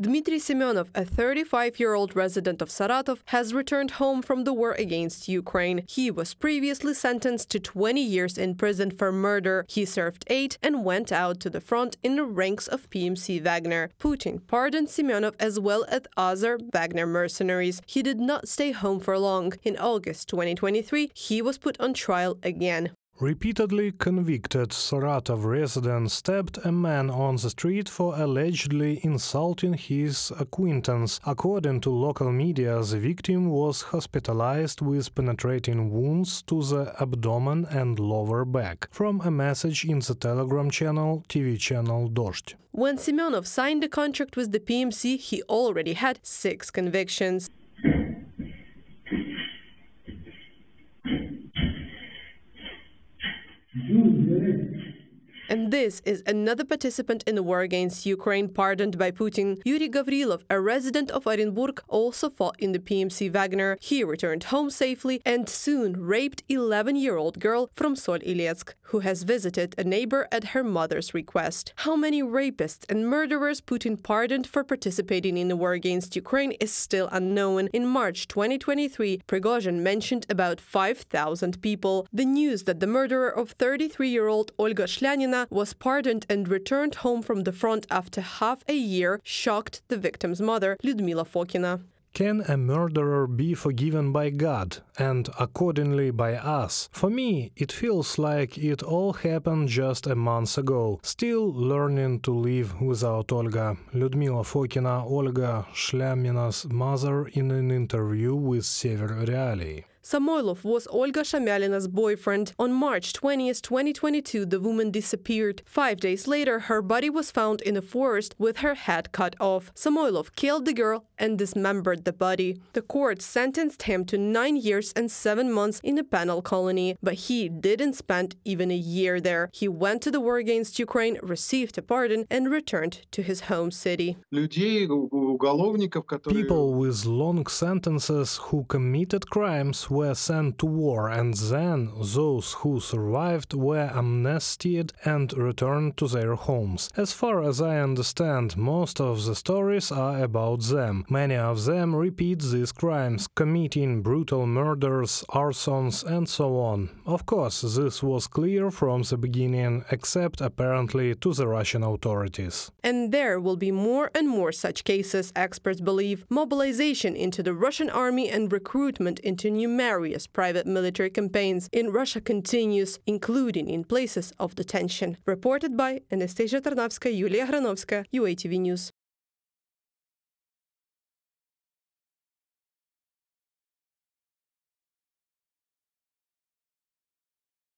Dmitry Semyonov, a 35-year-old resident of Saratov, has returned home from the war against Ukraine. He was previously sentenced to 20 years in prison for murder. He served 8 and went out to the front in the ranks of PMC Wagner. Putin pardoned Semyonov as well as other Wagner mercenaries. He did not stay home for long. In August 2023, he was put on trial again. Repeatedly convicted Saratov resident stabbed a man on the street for allegedly insulting his acquaintance. According to local media, the victim was hospitalized with penetrating wounds to the abdomen and lower back. From a message in the Telegram channel, TV channel Dozhd. When Semyonov signed a contract with the PMC, he already had 6 convictions. And this is another participant in the war against Ukraine pardoned by Putin. Yuri Gakhov, a resident of Orenburg, also fought in the PMC Wagner. He returned home safely and soon raped 11-year-old girl from Sol-Iletsk, who has visited a neighbor at her mother's request. How many rapists and murderers Putin pardoned for participating in the war against Ukraine is still unknown. In March 2023, Prigozhin mentioned about 5,000 people. The news that the murderer of 33-year-old Olga Chan was pardoned and returned home from the front after half a year shocked the victim's mother, Lyudmila Fokina. Can a murderer be forgiven by God and accordingly by us? For me, it feels like it all happened just a month ago. Still learning to live without Olga. Lyudmila Fokina, Olga Shlyamina's mother, in an interview with Sever Realii. Samoilov was Olga Shamyalina's boyfriend. On March 20, 2022, the woman disappeared. 5 days later, her body was found in a forest with her head cut off. Samoilov killed the girl and dismembered the body. The court sentenced him to 9 years and 7 months in a penal colony, but he didn't spend even a year there. He went to the war against Ukraine, received a pardon, and returned to his home city. People with long sentences who committed crimes were sent to war, and then those who survived were amnestied and returned to their homes. As far as I understand, most of the stories are about them. Many of them repeat these crimes, committing brutal murders, arsons, and so on. Of course, this was clear from the beginning, except apparently to the Russian authorities. And there will be more and more such cases, experts believe. Mobilization into the Russian army and recruitment into numerous private military campaigns in Russia continues, including in places of detention. Reported by Anastasia Tarnavska, Yulia Granovska, UATV News.